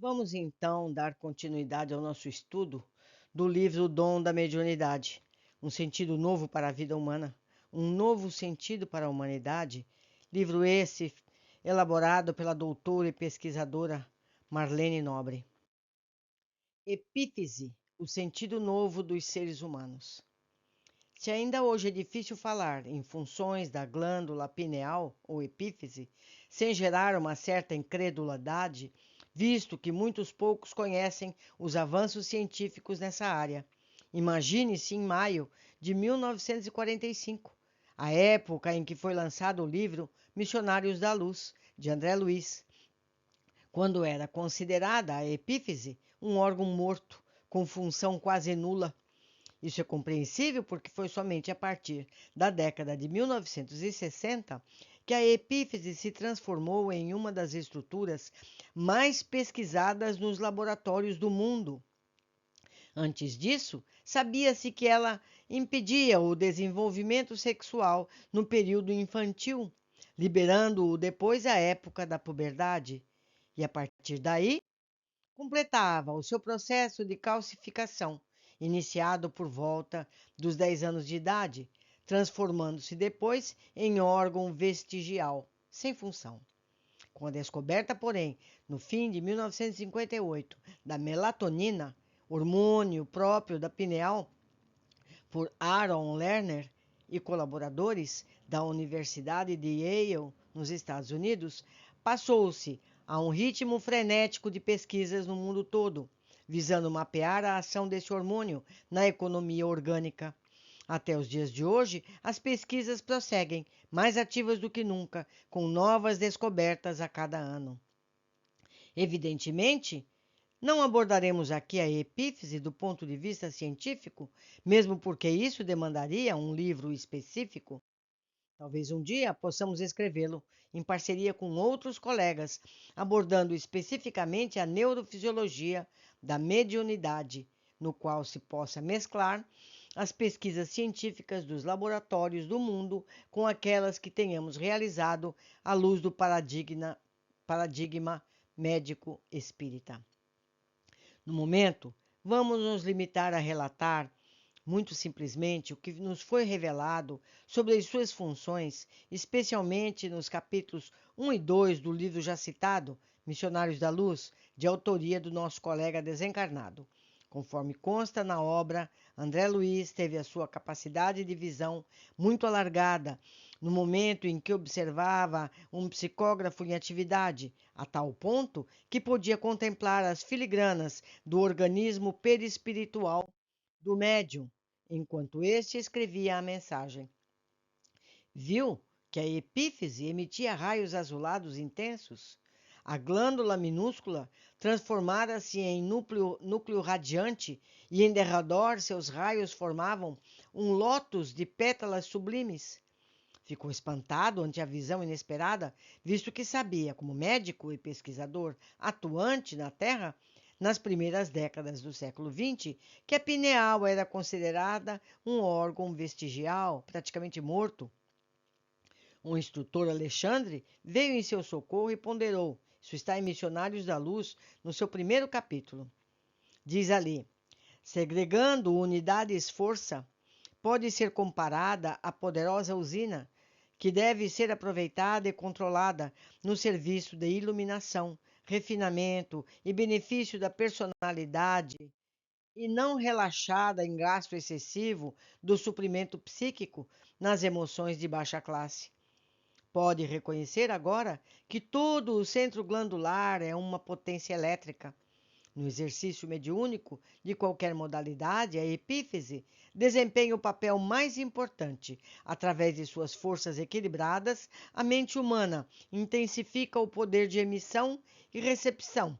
Vamos então dar continuidade ao nosso estudo do livro O Dom da Mediunidade, um sentido novo para a vida humana, um novo sentido para a humanidade. Livro esse elaborado pela doutora e pesquisadora Marlene Nobre. Epífise, o sentido novo dos seres humanos. Se ainda hoje é difícil falar em funções da glândula pineal ou epífise, sem gerar uma certa incredulidade, visto que muitos poucos conhecem os avanços científicos nessa área. Imagine-se em maio de 1945, a época em que foi lançado o livro Missionários da Luz, de André Luiz, quando era considerada a epífise um órgão morto, com função quase nula. Isso é compreensível porque foi somente a partir da década de 1960 que a epífise se transformou em uma das estruturas mais pesquisadas nos laboratórios do mundo. Antes disso, sabia-se que ela impedia o desenvolvimento sexual no período infantil, liberando-o depois à época da puberdade. E a partir daí, completava o seu processo de calcificação, iniciado por volta dos 10 anos de idade, transformando-se depois em órgão vestigial, sem função. Com a descoberta, porém, no fim de 1958, da melatonina, hormônio próprio da pineal, por Aaron Lerner e colaboradores da Universidade de Yale, nos Estados Unidos, passou-se a um ritmo frenético de pesquisas no mundo todo, visando mapear a ação desse hormônio na economia orgânica. Até os dias de hoje, as pesquisas prosseguem, mais ativas do que nunca, com novas descobertas a cada ano. Evidentemente, não abordaremos aqui a epífise do ponto de vista científico, mesmo porque isso demandaria um livro específico. Talvez um dia possamos escrevê-lo em parceria com outros colegas, abordando especificamente a neurofisiologia da mediunidade, no qual se possa mesclar as pesquisas científicas dos laboratórios do mundo com aquelas que tenhamos realizado à luz do paradigma médico espírita. No momento, vamos nos limitar a relatar, muito simplesmente, o que nos foi revelado sobre as suas funções, especialmente nos capítulos 1 e 2 do livro já citado, Missionários da Luz, de autoria do nosso colega desencarnado. Conforme consta na obra, André Luiz teve a sua capacidade de visão muito alargada no momento em que observava um psicógrafo em atividade, a tal ponto que podia contemplar as filigranas do organismo perispiritual do médium, enquanto este escrevia a mensagem. Viu que a epífise emitia raios azulados intensos. A glândula minúscula transformara-se em núcleo radiante e em derredor seus raios formavam um lótus de pétalas sublimes. Ficou espantado ante a visão inesperada, visto que sabia, como médico e pesquisador atuante na Terra, nas primeiras décadas do século XX, que a pineal era considerada um órgão vestigial, praticamente morto. O instrutor Alexandre veio em seu socorro e ponderou. Isso está em Missionários da Luz, no seu primeiro capítulo. Diz ali: segregando unidades-força, pode ser comparada à poderosa usina que deve ser aproveitada e controlada no serviço de iluminação, refinamento e benefício da personalidade e não relaxada em gasto excessivo do suprimento psíquico nas emoções de baixa classe. Pode reconhecer agora que todo o centro glandular é uma potência elétrica. No exercício mediúnico de qualquer modalidade, a epífise desempenha o papel mais importante. Através de suas forças equilibradas, a mente humana intensifica o poder de emissão e recepção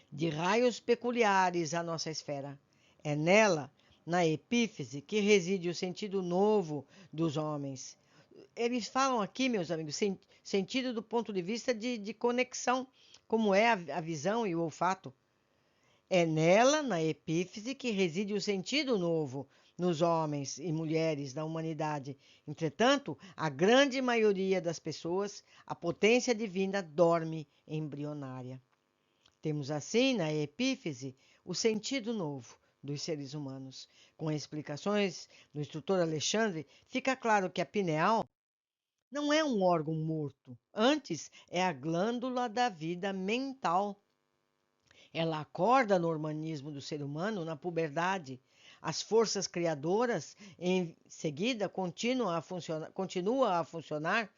de raios peculiares à nossa esfera. É nela, na epífise, que reside o sentido novo dos homens. Eles falam aqui, meus amigos, sentido do ponto de vista de conexão, como é a visão e o olfato. É nela, na epífise, que reside o sentido novo nos homens e mulheres da humanidade. Entretanto, a grande maioria das pessoas, a potência divina dorme embrionária. Temos assim, na epífise, o sentido novo dos seres humanos. Com as explicações do instrutor Alexandre, fica claro que a pineal não é um órgão morto, antes é a glândula da vida mental. Ela acorda no organismo do ser humano na puberdade. As forças criadoras, em seguida, continuam a funcionar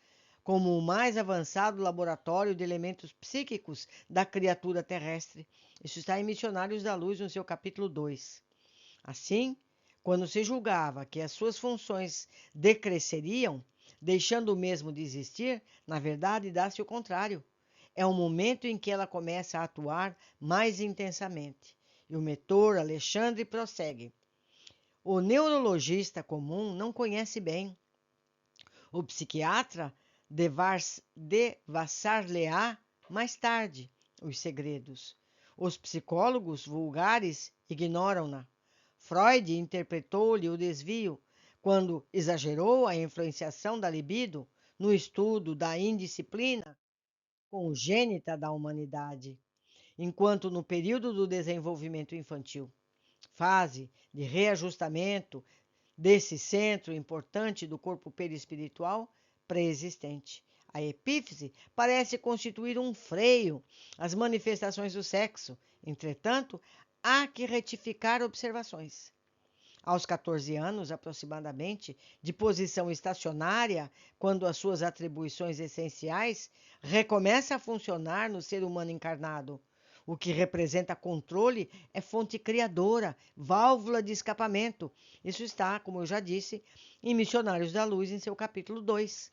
como o mais avançado laboratório de elementos psíquicos da criatura terrestre. Isso está em Missionários da Luz, no seu capítulo 2. Assim, quando se julgava que as suas funções decresceriam, deixando o mesmo de existir, na verdade dá-se o contrário. É o momento em que ela começa a atuar mais intensamente. E o mentor Alexandre prossegue. O neurologista comum não conhece bem. O psiquiatra devassar-lhe-á mais tarde os segredos. Os psicólogos vulgares ignoram-na. Freud interpretou-lhe o desvio quando exagerou a influenciação da libido no estudo da indisciplina congênita da humanidade, enquanto no período do desenvolvimento infantil, fase de reajustamento desse centro importante do corpo perispiritual pré-existente. A epífise parece constituir um freio às manifestações do sexo. Entretanto, há que retificar observações. Aos 14 anos, aproximadamente, de posição estacionária, quando as suas atribuições essenciais recomeçam a funcionar no ser humano encarnado. O que representa controle é fonte criadora, válvula de escapamento. Isso está, como eu já disse, em Missionários da Luz, em seu capítulo 2.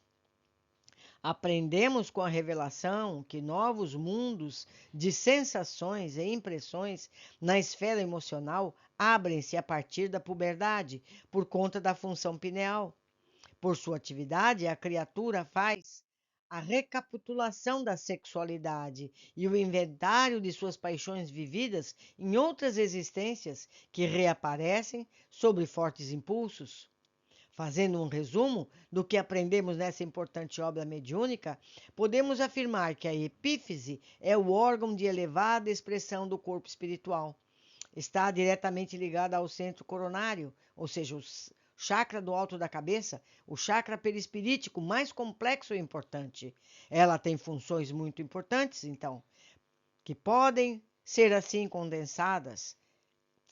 Aprendemos com a revelação que novos mundos de sensações e impressões na esfera emocional abrem-se a partir da puberdade, por conta da função pineal. Por sua atividade, a criatura faz a recapitulação da sexualidade e o inventário de suas paixões vividas em outras existências que reaparecem sobre fortes impulsos. Fazendo um resumo do que aprendemos nessa importante obra mediúnica, podemos afirmar que a epífise é o órgão de elevada expressão do corpo espiritual. Está diretamente ligada ao centro coronário, ou seja, o chakra do alto da cabeça, o chakra perispirítico mais complexo e importante. Ela tem funções muito importantes, então, que podem ser assim condensadas.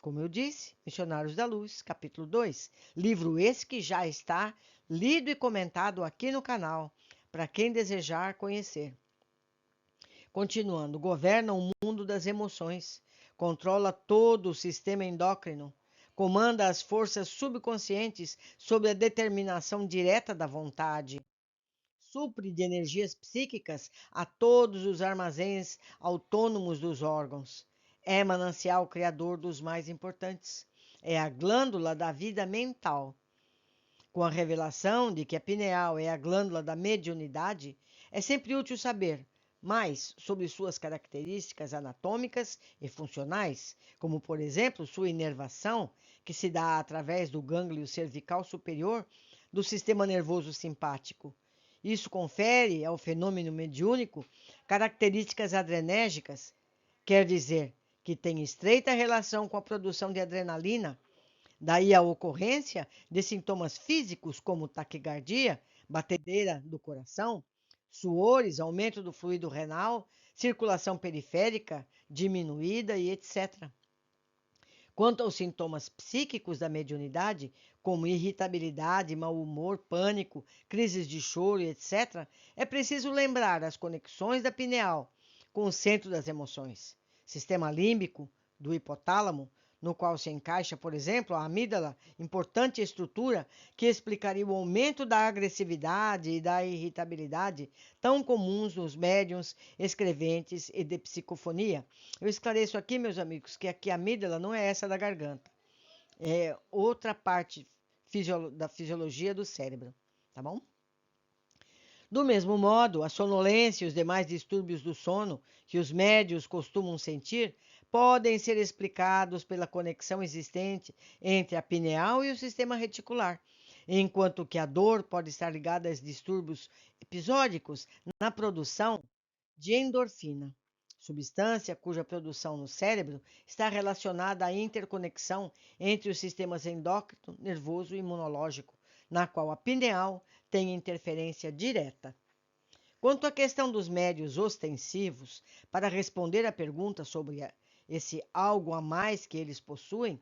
Como eu disse, Missionários da Luz, capítulo 2, livro esse que já está lido e comentado aqui no canal, para quem desejar conhecer. Continuando, governa o mundo das emoções, controla todo o sistema endócrino, comanda as forças subconscientes sob a determinação direta da vontade, supre de energias psíquicas a todos os armazéns autônomos dos órgãos. É manancial criador dos mais importantes. É a glândula da vida mental. Com a revelação de que a pineal é a glândula da mediunidade, é sempre útil saber mais sobre suas características anatômicas e funcionais, como, por exemplo, sua inervação, que se dá através do gânglio cervical superior do sistema nervoso simpático. Isso confere ao fenômeno mediúnico características adrenérgicas, quer dizer, que tem estreita relação com a produção de adrenalina. Daí a ocorrência de sintomas físicos como taquicardia, batedeira do coração, suores, aumento do fluido renal, circulação periférica diminuída e etc. Quanto aos sintomas psíquicos da mediunidade, como irritabilidade, mau humor, pânico, crises de choro e etc., é preciso lembrar as conexões da pineal com o centro das emoções, sistema límbico do hipotálamo, no qual se encaixa, por exemplo, a amígdala, importante estrutura que explicaria o aumento da agressividade e da irritabilidade tão comuns nos médiuns, escreventes e de psicofonia. Eu esclareço aqui, meus amigos, que aqui a amígdala não é essa da garganta, é outra parte da fisiologia do cérebro, tá bom? Do mesmo modo, a sonolência e os demais distúrbios do sono que os médios costumam sentir podem ser explicados pela conexão existente entre a pineal e o sistema reticular, enquanto que a dor pode estar ligada a distúrbios episódicos na produção de endorfina. substância cuja produção no cérebro está relacionada à interconexão entre os sistemas endócrino, nervoso e imunológico, na qual a pineal tem interferência direta. Quanto à questão dos médios ostensivos, para responder à pergunta sobre esse algo a mais que eles possuem,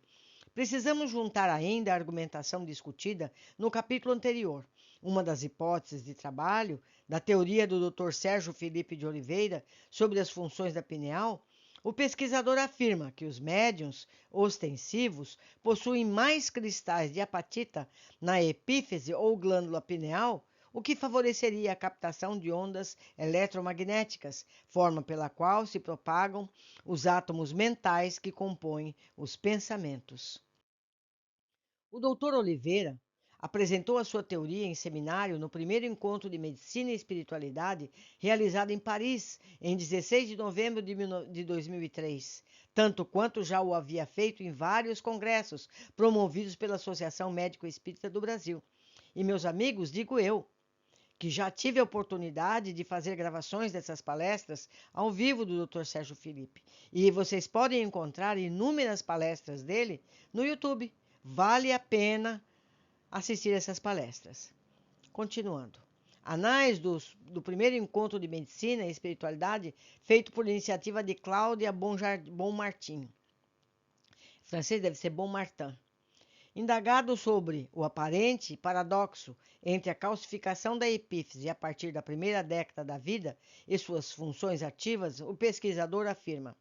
precisamos juntar ainda a argumentação discutida no capítulo anterior. Uma das hipóteses de trabalho da teoria do Dr. Sérgio Felipe de Oliveira sobre as funções da pineal, o pesquisador afirma que os médiums ostensivos possuem mais cristais de apatita na epífise ou glândula pineal, o que favoreceria a captação de ondas eletromagnéticas, forma pela qual se propagam os átomos mentais que compõem os pensamentos. O Dr. Oliveira apresentou a sua teoria em seminário no primeiro encontro de Medicina e Espiritualidade realizado em Paris, em 16 de novembro de 2003, tanto quanto já o havia feito em vários congressos promovidos pela Associação Médico Espírita do Brasil. E, meus amigos, digo eu, que já tive a oportunidade de fazer gravações dessas palestras ao vivo do Dr. Sérgio Felipe. E vocês podem encontrar inúmeras palestras dele no YouTube. Vale a pena assistir essas palestras. Continuando. Anais do primeiro encontro de Medicina e Espiritualidade, feito por iniciativa de Cláudia Bonmartin. Francês deve ser Bonmartin. Indagado sobre o aparente paradoxo entre a calcificação da epífise a partir da primeira década da vida e suas funções ativas, o pesquisador afirma: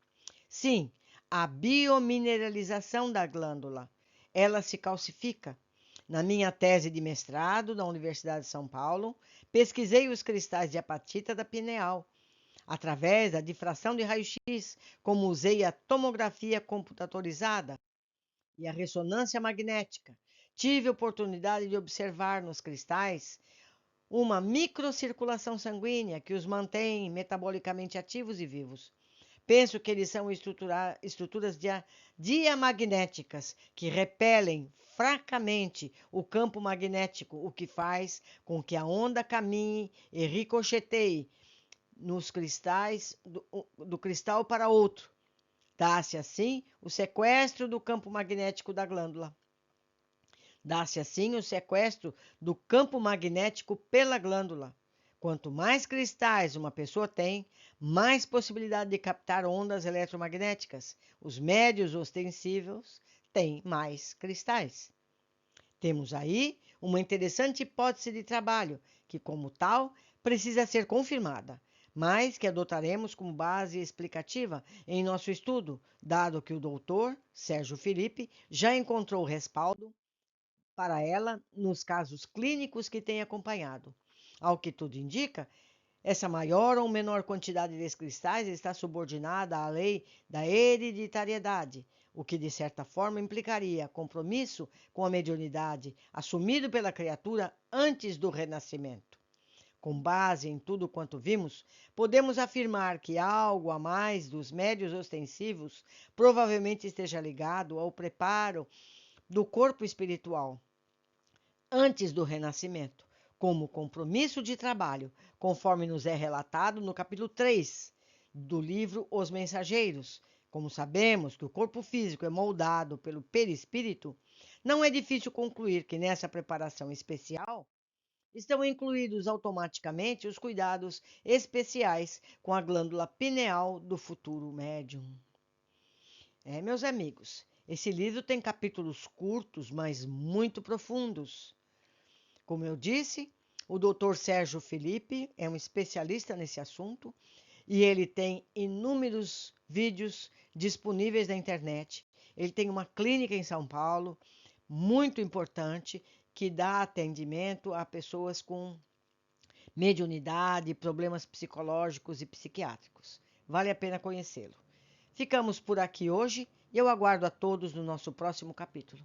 sim, a biomineralização da glândula, ela se calcifica. Na minha tese de mestrado na Universidade de São Paulo, pesquisei os cristais de apatita da pineal, através da difração de raio-x, como usei a tomografia computadorizada e a ressonância magnética. Tive a oportunidade de observar nos cristais uma microcirculação sanguínea que os mantém metabolicamente ativos e vivos. Penso que eles são estruturas diamagnéticas que repelem fracamente o campo magnético, o que faz com que a onda caminhe e ricocheteie nos cristais do cristal para outro. Dá-se assim o sequestro do campo magnético da glândula. Dá-se assim o sequestro do campo magnético pela glândula. Quanto mais cristais uma pessoa tem, mais possibilidade de captar ondas eletromagnéticas. Os médios ostensivos têm mais cristais. Temos aí uma interessante hipótese de trabalho, que, como tal, precisa ser confirmada, mas que adotaremos como base explicativa em nosso estudo, dado que o doutor Sérgio Felipe já encontrou respaldo para ela nos casos clínicos que tem acompanhado. Ao que tudo indica, essa maior ou menor quantidade de cristais está subordinada à lei da hereditariedade, o que de certa forma implicaria compromisso com a mediunidade assumido pela criatura antes do renascimento. Com base em tudo quanto vimos, podemos afirmar que algo a mais dos médios ostensivos provavelmente esteja ligado ao preparo do corpo espiritual antes do renascimento, como compromisso de trabalho, conforme nos é relatado no capítulo 3 do livro Os Mensageiros. Como sabemos que o corpo físico é moldado pelo perispírito, não é difícil concluir que nessa preparação especial estão incluídos automaticamente os cuidados especiais com a glândula pineal do futuro médium. Meus amigos, esse livro tem capítulos curtos, mas muito profundos. Como eu disse, o Dr. Sérgio Felipe é um especialista nesse assunto e ele tem inúmeros vídeos disponíveis na internet. Ele tem uma clínica em São Paulo, muito importante, que dá atendimento a pessoas com mediunidade, problemas psicológicos e psiquiátricos. Vale a pena conhecê-lo. Ficamos por aqui hoje e eu aguardo a todos no nosso próximo capítulo.